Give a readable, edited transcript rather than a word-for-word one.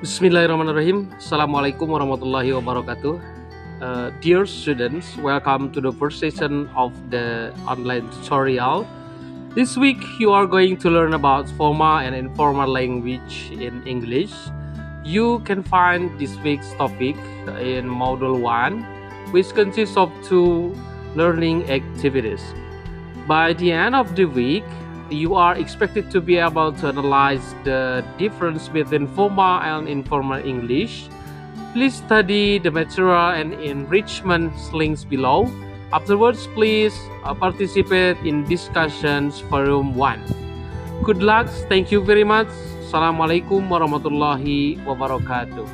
Bismillahirrahmanirrahim. Assalamualaikum warahmatullahi wabarakatuh. Dear students, welcome to the first session of the online tutorial. This week, you are going to learn about formal and informal language in English. You can find this week's topic in Module 1, which consists of two learning activities. By the end of the week, you are expected to be able to analyze the difference between formal and informal English. Please study the material and enrichment links below. Afterwards, please participate in discussions forum 1. Good luck. Thank you very much. Assalamualaikum warahmatullahi wabarakatuh.